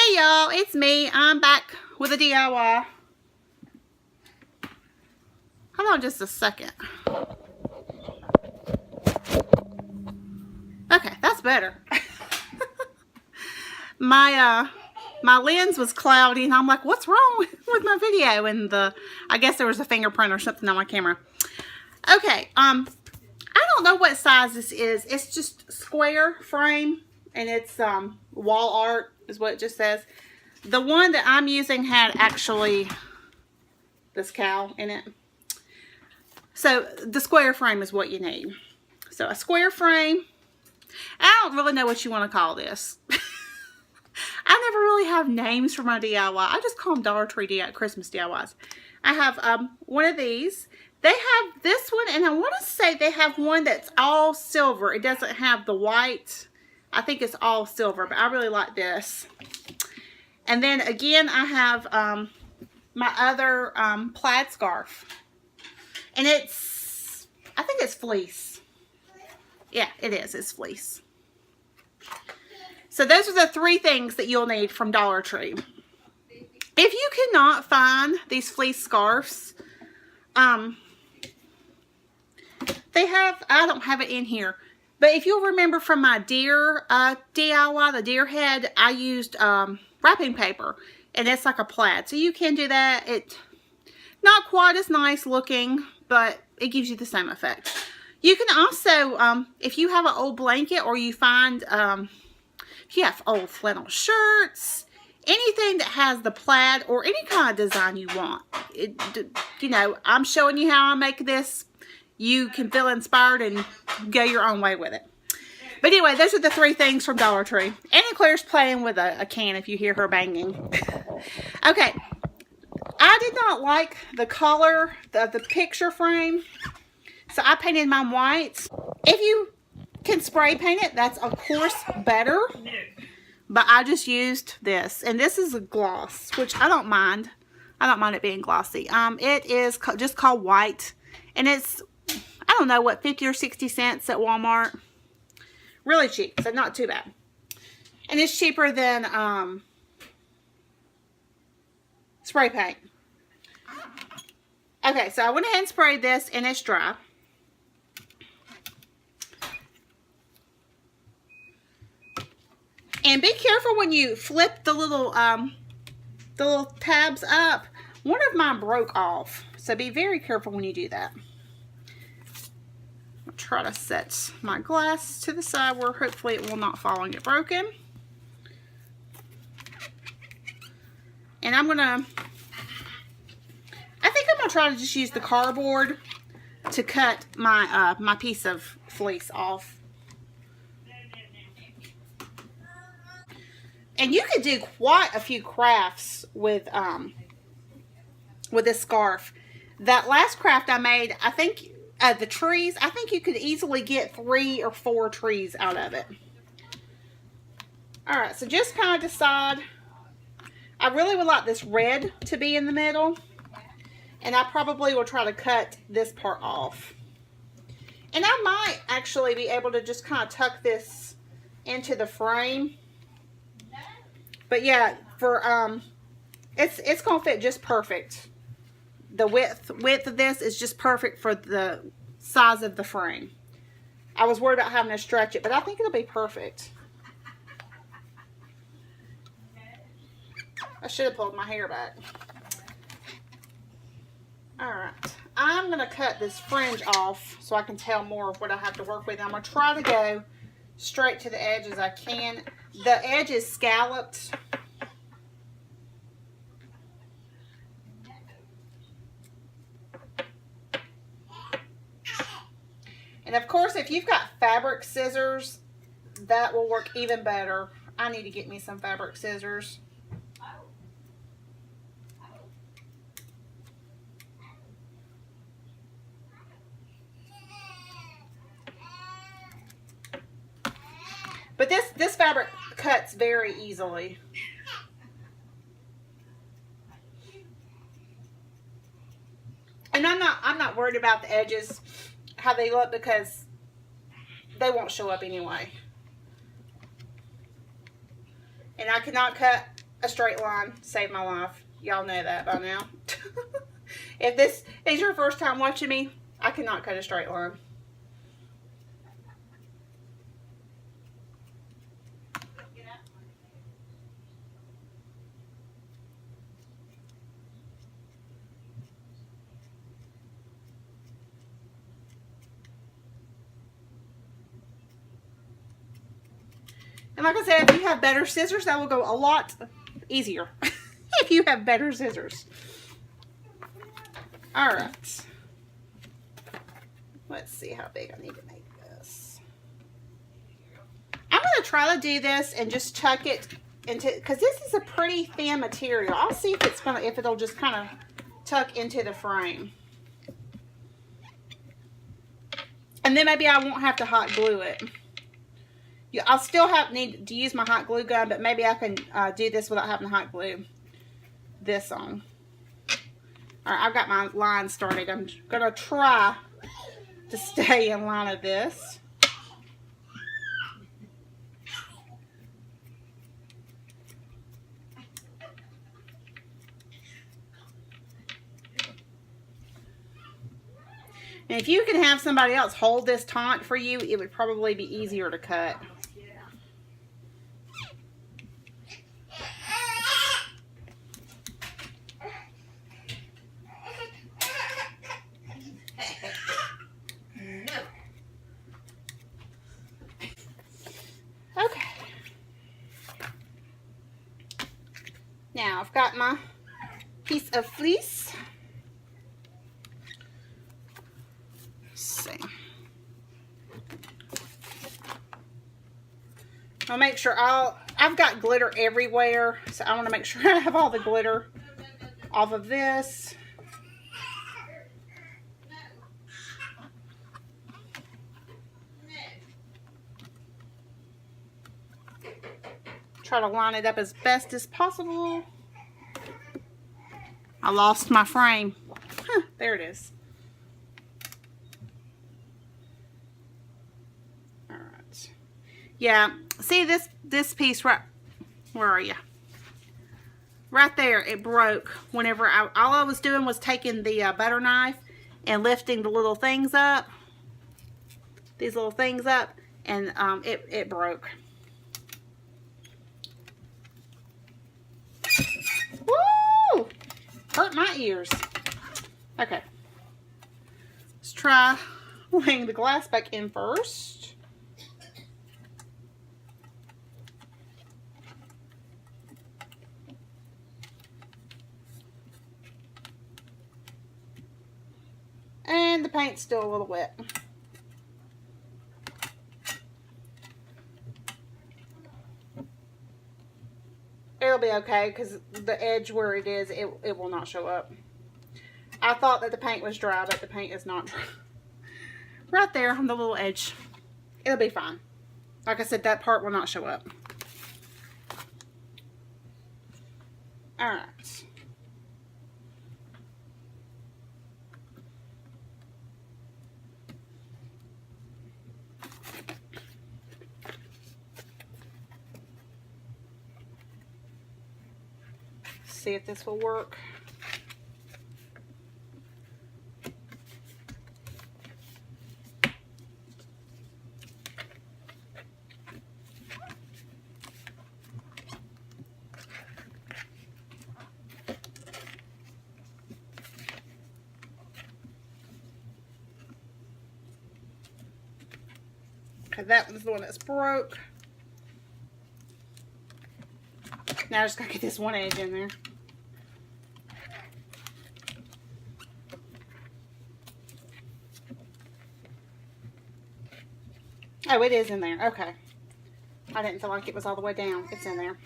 Hey y'all, it's me. I'm back with a DIY. Hold on just a second. Okay, that's better. My lens was cloudy and I'm like, what's wrong with my video? And I guess there was a fingerprint or something on my camera. Okay, I don't know what size this is. It's just square frame and it's wall art is what it just says. The one that I'm using had actually this cow in it. So the square frame is what you need. So a square frame. I don't really know what you want to call this. I never really have names for my DIY. I just call them Dollar Tree Christmas DIYs. I have one of these. They have this one, and I want to say they have one that's all silver. It doesn't have the white. I think it's all silver, but I really like this. And then again, I have my other plaid scarf. And I think it's fleece. Yeah, it is. It's fleece. So those are the three things that you'll need from Dollar Tree. If you cannot find these fleece scarves, they have, I don't have it in here, but if you'll remember from my deer DIY, the deer head, I used wrapping paper, and it's like a plaid. So you can do that. It's not quite as nice looking, but it gives you the same effect. You can also, if you have an old blanket or you find, if you have old flannel shirts, anything that has the plaid or any kind of design you want. You know, I'm showing you how I make this. You can feel inspired and go your own way with it. But anyway, those are the three things from Dollar Tree. Annie Claire's playing with a can if you hear her banging. Okay. I did not like the color of the picture frame, so I painted mine white. If you can spray paint it, that's of course better, but I just used this, and this is a gloss, which I don't mind. I don't mind it being glossy. It is just called white, and it's, I don't know what, 50 or 60 cents at Walmart. Really cheap, so not too bad. And it's cheaper than spray paint. Okay, so I went ahead and sprayed this, and it's dry. And be careful when you flip the little tabs up. One of mine broke off, so be very careful when you do that. I'll try to set my glass to the side where hopefully it will not fall and get broken. And I'm gonna try to just use the cardboard to cut my my piece of fleece off. And you could do quite a few crafts with this scarf. That last craft I made, I think the trees, I think you could easily get 3 or 4 trees out of it. Alright, so just kind of decide. I really would like this red to be in the middle. And I probably will try to cut this part off. And I might actually be able to just kind of tuck this into the frame. But yeah, for it's gonna fit just perfect. The width of this is just perfect for the size of the frame. I was worried about having to stretch it, but I think it'll be perfect. I should have pulled my hair back. Alright, I'm going to cut this fringe off so I can tell more of what I have to work with. I'm going to try to go straight to the edge as I can. The edge is scalloped. And of course, if you've got fabric scissors, that will work even better. I need to get me some fabric scissors. But this fabric cuts very easily. And I'm not worried about the edges, how they look, because they won't show up anyway. And I cannot cut a straight line saved my life. Y'all know that by now. If this is your first time watching me, I cannot cut a straight line. And like I said, if you have better scissors, that will go a lot easier. If you have better scissors. Alright. Let's see how big I need to make this. I'm going to try to do this and just tuck it into, because this is a pretty thin material. I'll see if it's going to, if it'll just kind of tuck into the frame. And then maybe I won't have to hot glue it. I'll still need to use my hot glue gun, but maybe I can do this without having to hot glue this on. Alright, I've got my line started. I'm going to try to stay in line of this. And if you can have somebody else hold this taunt for you, it would probably be easier to cut. Okay. Now I've got my piece of fleece. I'll make sure I've got glitter everywhere, so I want to make sure I have all the glitter off of this. Try to line it up as best as possible. I lost my frame. Huh, there it is. Alright. Yeah, see this piece right, where are you? Right there, it broke whenever all I was doing was taking the butter knife and lifting the little things up. These little things up, and it broke. Woo! Hurt my ears. Okay. Let's try laying the glass back in first. And the paint's still a little wet. It'll be okay because the edge where it is, it will not show up. I thought that the paint was dry, but the paint is not dry. Right there on the little edge. It'll be fine. Like I said, that part will not show up. Alright. See if this will work. Okay, that was the one that's broke. Now I just gotta get this one edge in there. Oh, it is in there. Okay. I didn't feel like it was all the way down. It's in there.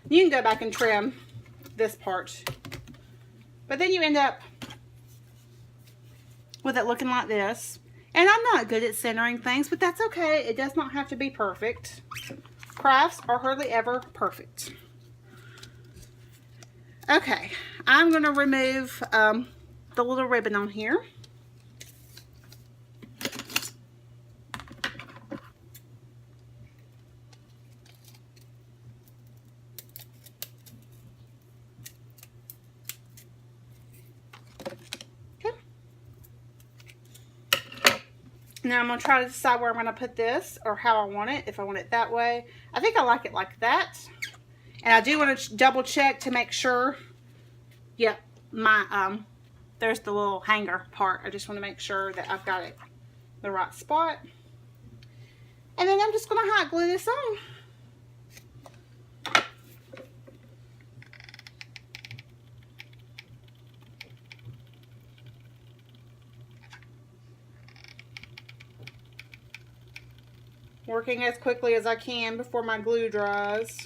You can go back and trim this part. But then you end up with it looking like this. And I'm not good at centering things, but that's okay. It does not have to be perfect. Crafts are hardly ever perfect. Okay. I'm going to remove the little ribbon on here. Now I'm going to try to decide where I'm going to put this or how I want it. If I want it that way. I think I like it like that. And I do want to double check to make sure. Yep, my there's the little hanger part. I just want to make sure that I've got it the right spot. And then I'm just going to hot glue this on. Working as quickly as I can before my glue dries.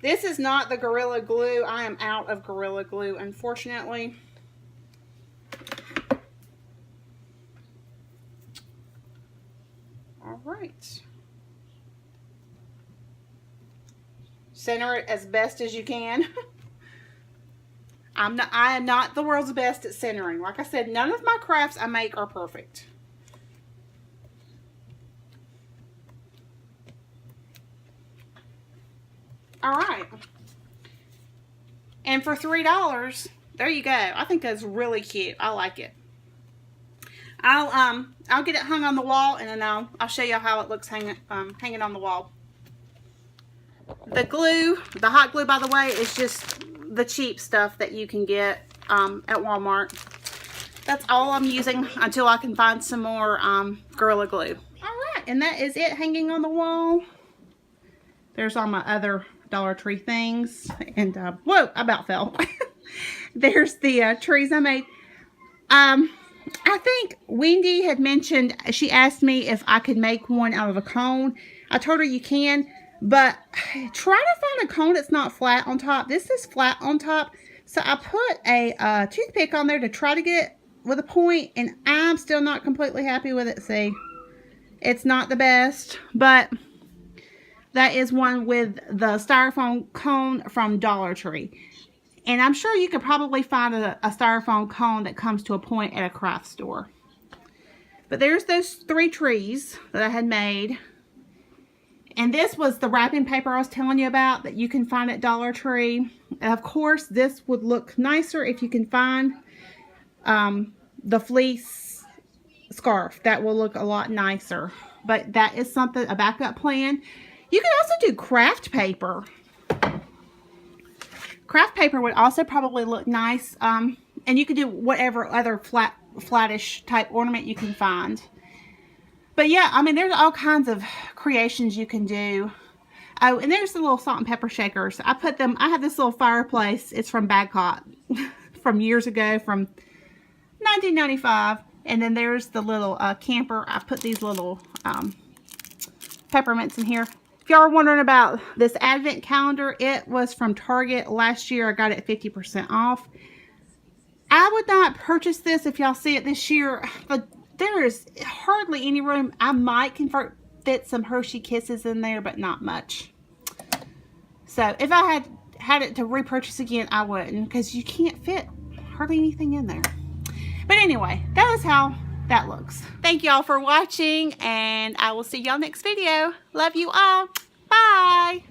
This is not the Gorilla Glue. I am out of Gorilla Glue, unfortunately. All right. Center it as best as you can. I am not the world's best at centering. Like I said, none of my crafts I make are perfect. All right. And for $3, there you go. I think that's really cute. I like it. I'll get it hung on the wall, and then I'll show you how it looks hanging on the wall. The glue, the hot glue, by the way, is just the cheap stuff that you can get at Walmart. That's all I'm using until I can find some more Gorilla Glue. All right, and that is it hanging on the wall. There's all my other Dollar Tree things, and whoa, I about fell. There's the trees I made. I think Wendy had mentioned, she asked me if I could make one out of a cone. I told her you can, but try to find a cone that's not flat on top. This is flat on top, so I put a toothpick on there to try to get it with a point, and I'm still not completely happy with it. See, it's not the best, but that is one with the styrofoam cone from Dollar Tree. And I'm sure you could probably find a styrofoam cone that comes to a point at a craft store. But there's those 3 trees that I had made. And this was the wrapping paper I was telling you about that you can find at Dollar Tree. And of course, this would look nicer if you can find the fleece scarf. That will look a lot nicer. But that is something, a backup plan. You can also do craft paper. Craft paper would also probably look nice. And you could do whatever other flattish type ornament you can find. But yeah, I mean, there's all kinds of creations you can do. Oh, and there's the little salt and pepper shakers. I have this little fireplace. It's from Badcock from years ago, from 1995. And then there's the little camper. I put these little peppermints in here. If y'all are wondering about this advent calendar, it was from Target last year. I got it 50% off. I would not purchase this if y'all see it this year, but there is hardly any room. I might fit some Hershey Kisses in there, but not much. So if I had it to repurchase again, I wouldn't, because you can't fit hardly anything in there. But anyway, that is how that looks. Thank y'all for watching, and I will see y'all next video. Love you all. Bye.